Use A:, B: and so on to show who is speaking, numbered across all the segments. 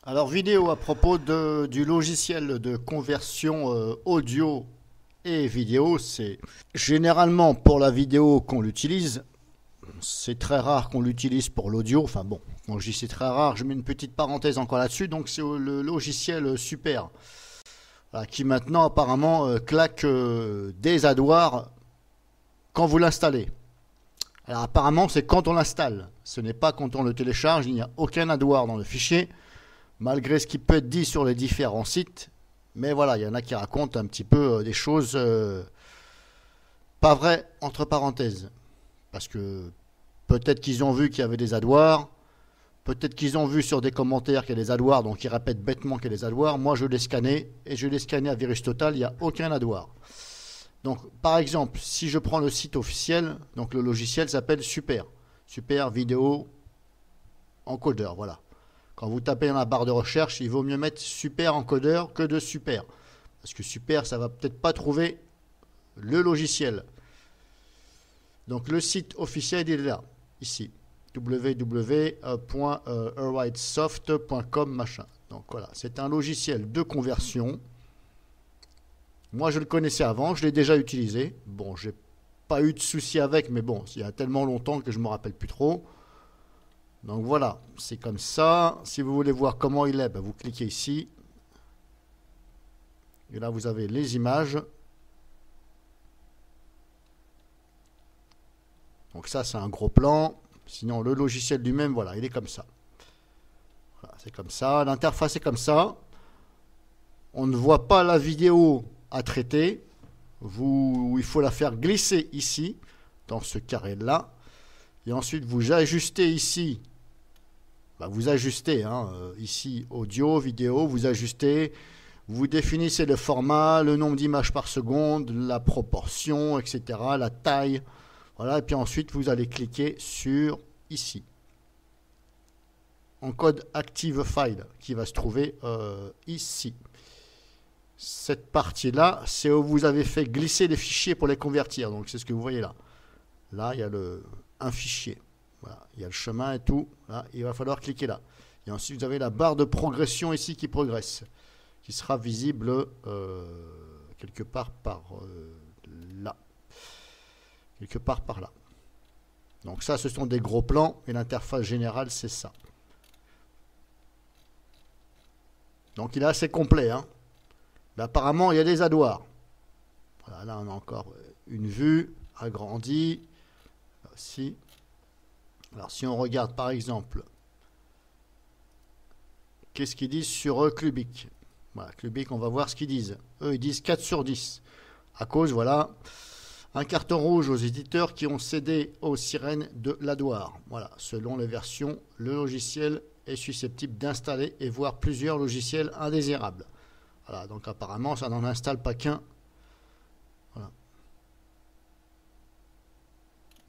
A: Alors, vidéo à propos du logiciel de conversion audio et vidéo, c'est généralement pour la vidéo qu'on l'utilise. C'est très rare qu'on l'utilise pour l'audio. Enfin bon, quand je dis c'est très rare, je mets une petite parenthèse encore là-dessus. Donc, c'est le logiciel Super, voilà, qui maintenant apparemment claque des AdWords quand vous l'installez. Alors, apparemment, c'est quand on l'installe. Ce n'est pas quand on le télécharge. Il n'y a aucun AdWord dans le fichier, malgré ce qui peut être dit sur les différents sites. Mais voilà, il y en a qui racontent un petit peu des choses pas vraies, entre parenthèses. Parce que peut-être qu'ils ont vu qu'il y avait des AdWords, peut-être qu'ils ont vu sur des commentaires qu'il y a des AdWords, donc ils répètent bêtement qu'il y a des AdWords. Moi, je l'ai scanné, et je l'ai scanné à virus total, il n'y a aucun AdWord. Donc, par exemple, si je prends le site officiel, donc le logiciel s'appelle Super. Super Vidéo Encodeur, voilà. Quand vous tapez dans la barre de recherche, il vaut mieux mettre Super Encodeur que de Super. Parce que Super, ça va peut-être pas trouver le logiciel. Donc le site officiel, il est là, ici. www.awrightsoft.com machin. Donc voilà, c'est un logiciel de conversion. Moi, je le connaissais avant, je l'ai déjà utilisé. Bon, j'ai pas eu de soucis avec, mais bon, il y a tellement longtemps que je me rappelle plus trop. Donc voilà, c'est comme ça. Si vous voulez voir comment il est, ben vous cliquez ici. Et là, vous avez les images. Donc ça, c'est un gros plan. Sinon, le logiciel lui-même, voilà, il est comme ça. Voilà, c'est comme ça. L'interface est comme ça. On ne voit pas la vidéo à traiter. Il faut la faire glisser ici, dans ce carré-là. Et ensuite, vous ajustez ici. Vous ajustez, hein, ici, audio, vidéo, vous ajustez. Vous définissez le format, le nombre d'images par seconde, la proportion, etc., la taille. Voilà, et puis ensuite, vous allez cliquer sur ici. Encode Active File, qui va se trouver ici. Cette partie-là, c'est où vous avez fait glisser les fichiers pour les convertir. Donc, c'est ce que vous voyez là. Là, il y a un fichier. Voilà, il y a le chemin et tout. Là, il va falloir cliquer là. Et ensuite, vous avez la barre de progression ici qui progresse, qui sera visible quelque part par là. Quelque part par là. Donc ça, ce sont des gros plans, et l'interface générale, c'est ça. Donc il est assez complet, hein. Là, apparemment, il y a des AdWords. Voilà, là, on a encore une vue agrandie. Là aussi. Alors, si on regarde, par exemple, qu'est-ce qu'ils disent sur Clubic. Voilà, Clubic, on va voir ce qu'ils disent. Eux, ils disent 4 sur 10. À cause, voilà, un carton rouge aux éditeurs qui ont cédé aux sirènes de l'AdWord. Voilà, selon les versions, le logiciel est susceptible d'installer et voir plusieurs logiciels indésirables. Voilà, donc apparemment, ça n'en installe pas qu'un. Voilà.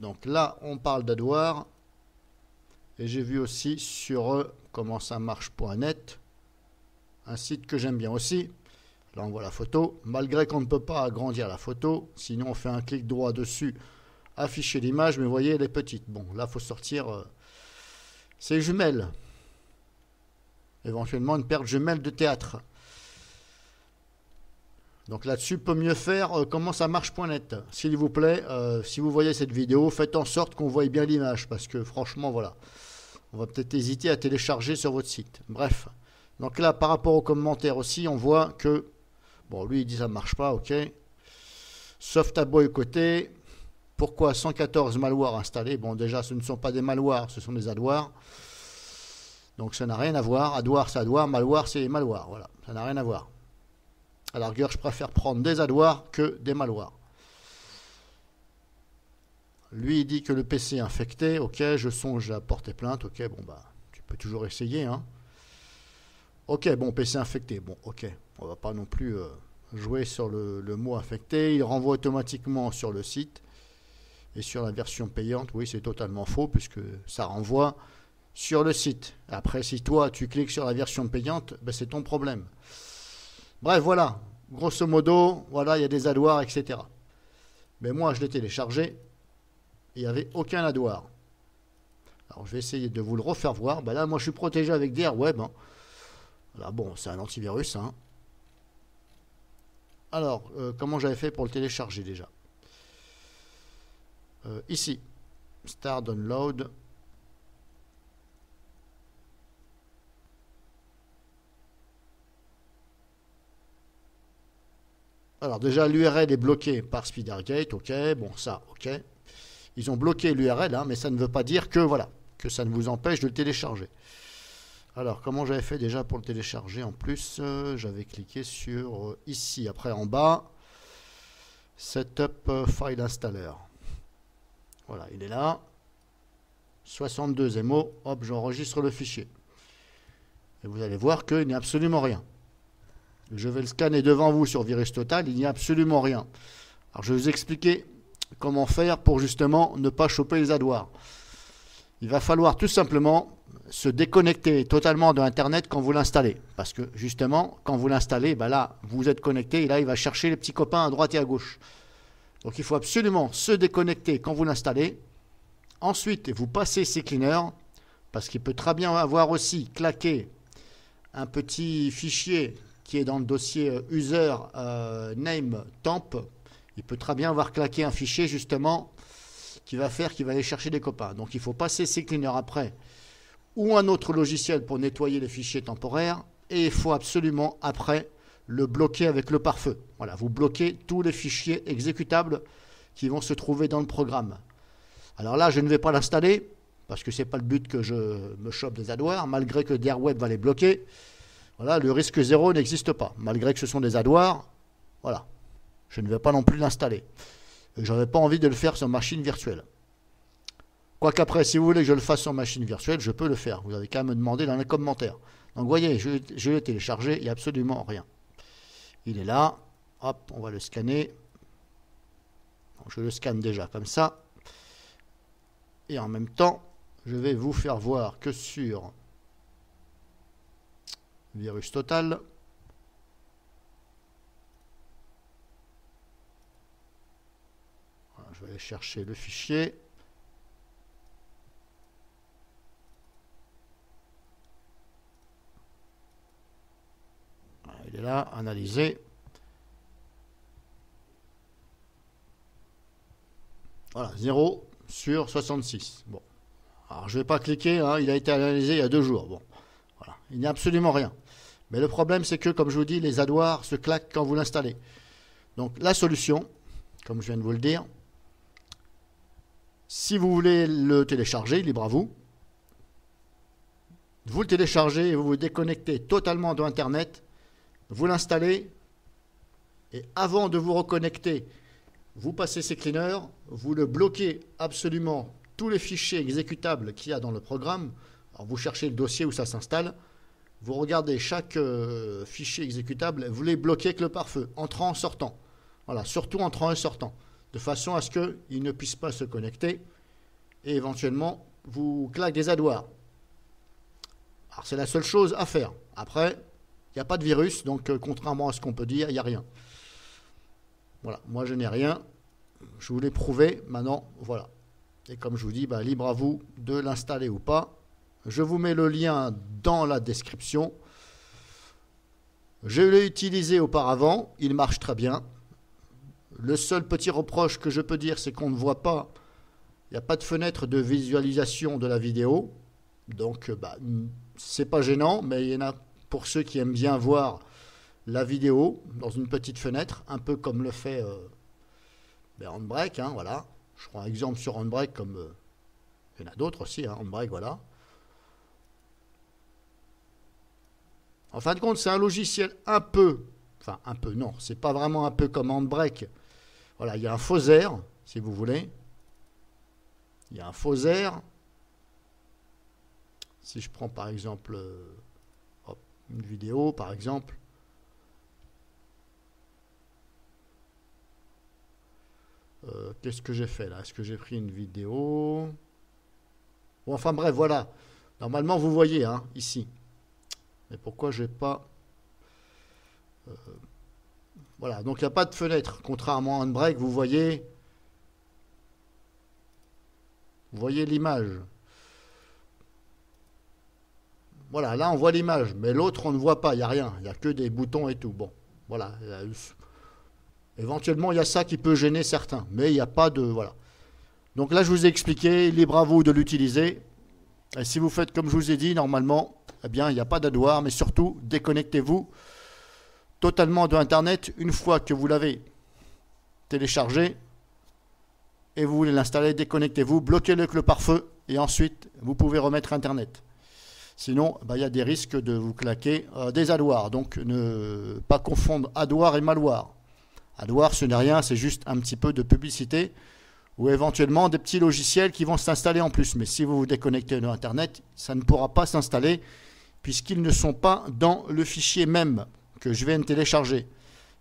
A: Donc là, on parle d'AdWord. Et j'ai vu aussi sur comment ça marche.net, un site que j'aime bien aussi. Là, on voit la photo. Malgré qu'on ne peut pas agrandir la photo, sinon on fait un clic droit dessus, afficher l'image, mais vous voyez, elle est petite. Bon, là, il faut sortir ces jumelles. Éventuellement, une paire de jumelles de théâtre. Donc là-dessus, peut mieux faire comment ça marche.net. S'il vous plaît, si vous voyez cette vidéo, faites en sorte qu'on voie bien l'image, parce que franchement, voilà, on va peut-être hésiter à télécharger sur votre site. Bref, donc là, par rapport aux commentaires aussi, on voit que, bon, lui, il dit ça ne marche pas, ok. Soft a boycotté. Pourquoi 114 malwares installés? Bon, déjà, ce ne sont pas des malwares, ce sont des AdWords. Donc ça n'a rien à voir. AdWord, c'est AdWord, malware, c'est malware. Voilà, ça n'a rien à voir. À la rigueur, je préfère prendre des AdWords que des malwares. Lui, il dit que le PC est infecté. Ok, je songe à porter plainte. Ok, bon, bah, tu peux toujours essayer, hein. Ok, bon, PC infecté. Bon, ok, on va pas non plus jouer sur le mot infecté. Il renvoie automatiquement sur le site. Et sur la version payante, oui, c'est totalement faux, puisque ça renvoie sur le site. Après, si toi, tu cliques sur la version payante, ben, c'est ton problème. Bref, voilà. Grosso modo, voilà, il y a des AdWords, etc. Mais moi, je l'ai téléchargé. Il n'y avait aucun AdWord. Alors, je vais essayer de vous le refaire voir. Ben là, moi, je suis protégé avec DRWeb. Hein. Là, bon, c'est un antivirus, hein. Alors, comment j'avais fait pour le télécharger déjà? Ici, Start Download. Alors déjà, l'URL est bloquée par SpeederGate, ok, bon ça, ok. Ils ont bloqué l'URL, hein, mais ça ne veut pas dire que, voilà, que ça ne vous empêche de le télécharger. Alors, comment j'avais fait déjà pour le télécharger? En plus, j'avais cliqué sur ici, après en bas, Setup File Installer. Voilà, il est là. 62 MO, hop, j'enregistre le fichier. Et vous allez voir qu'il n'y a absolument rien. Je vais le scanner devant vous sur VirusTotal, il n'y a absolument rien. Alors je vais vous expliquer comment faire pour justement ne pas choper les adwares. Il va falloir tout simplement se déconnecter totalement de Internet quand vous l'installez. Parce que justement, quand vous l'installez, ben là, vous êtes connecté et là, il va chercher les petits copains à droite et à gauche. Donc il faut absolument se déconnecter quand vous l'installez. Ensuite, vous passez CCleaner, parce qu'il peut très bien avoir aussi claqué un petit fichier qui est dans le dossier user name temp. Il peut très bien avoir claqué un fichier justement qui va faire qu'il va aller chercher des copains. Donc il faut passer CCleaner après ou un autre logiciel pour nettoyer les fichiers temporaires et il faut absolument après le bloquer avec le pare-feu. Voilà, vous bloquez tous les fichiers exécutables qui vont se trouver dans le programme. Alors là, je ne vais pas l'installer parce que ce n'est pas le but que je me chope des adwares, malgré que DRWeb va les bloquer. Voilà, le risque zéro n'existe pas, malgré que ce sont des adwares. Voilà, je ne vais pas non plus l'installer. Je n'avais pas envie de le faire sur machine virtuelle. Quoiqu'après, si vous voulez que je le fasse sur machine virtuelle, je peux le faire. Vous avez qu'à me demander dans les commentaires. Donc, vous voyez, je l'ai téléchargé, il n'y a absolument rien. Il est là. Hop, on va le scanner. Donc, je le scanne déjà comme ça. Et en même temps, je vais vous faire voir que sur VirusTotal, voilà, je vais aller chercher le fichier. Voilà, il est là, analyser. Voilà, 0 sur 66. Bon. Alors, je ne vais pas cliquer, hein, il a été analysé il y a 2 jours. Bon. Voilà, il n'y a absolument rien. Mais le problème, c'est que, comme je vous dis, les adwares se claquent quand vous l'installez. Donc, la solution, comme je viens de vous le dire, si vous voulez le télécharger, libre à vous. Vous le téléchargez et vous vous déconnectez totalement de Internet. Vous l'installez et avant de vous reconnecter, vous passez CCleaner, vous le bloquez absolument tous les fichiers exécutables qu'il y a dans le programme. Alors vous cherchez le dossier où ça s'installe. Vous regardez chaque fichier exécutable, vous les bloquez avec le pare-feu, entrant, sortant. Voilà, surtout entrant et sortant, de façon à ce qu'il ne puisse pas se connecter et éventuellement vous claque des adwares. Alors c'est la seule chose à faire. Après, il n'y a pas de virus, donc contrairement à ce qu'on peut dire, il n'y a rien. Voilà, moi je n'ai rien. Je vous l'ai prouvé, maintenant, voilà. Et comme je vous dis, bah, libre à vous de l'installer ou pas. Je vous mets le lien dans la description. Je l'ai utilisé auparavant, il marche très bien. Le seul petit reproche que je peux dire, c'est qu'on ne voit pas, il n'y a pas de fenêtre de visualisation de la vidéo. Donc, bah, c'est pas gênant, mais il y en a pour ceux qui aiment bien voir la vidéo dans une petite fenêtre, un peu comme le fait Handbrake, hein, voilà. Je prends un exemple sur Handbrake, comme il y en a d'autres aussi, hein, Handbrake, voilà. En fin de compte, c'est un logiciel un peu, enfin un peu, non, c'est pas vraiment un peu comme Handbrake. Voilà, il y a un faux air, si vous voulez. Il y a un faux air. Si je prends par exemple une vidéo, par exemple. Qu'est-ce que j'ai fait là? Est-ce que j'ai pris une vidéo? Bon, enfin bref, voilà. Normalement, vous voyez, hein, ici. Mais pourquoi j'ai pas... voilà, donc il n'y a pas de fenêtre. Contrairement à Handbrake, vous voyez l'image. Voilà, là on voit l'image, mais l'autre on ne voit pas, il n'y a rien, il n'y a que des boutons et tout. Bon, voilà. Éventuellement, il y a ça qui peut gêner certains, mais il n'y a pas de... Voilà. Donc là, je vous ai expliqué, libre à vous de l'utiliser. Et si vous faites comme je vous ai dit, normalement, eh bien, il n'y a pas d'adoir, mais surtout, déconnectez-vous totalement de Internet une fois que vous l'avez téléchargé et vous voulez l'installer, déconnectez-vous, bloquez-le avec le pare-feu et ensuite, vous pouvez remettre Internet. Sinon, il y a des risques de vous claquer des adwares. Donc, ne pas confondre adware et malware. Adware, ce n'est rien, c'est juste un petit peu de publicité ou éventuellement des petits logiciels qui vont s'installer en plus. Mais si vous vous déconnectez de Internet, ça ne pourra pas s'installer puisqu'ils ne sont pas dans le fichier même que je viens de télécharger.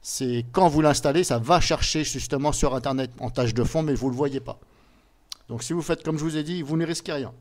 A: C'est quand vous l'installez, ça va chercher justement sur Internet en tâche de fond, mais vous ne le voyez pas. Donc si vous faites comme je vous ai dit, vous ne risquez rien.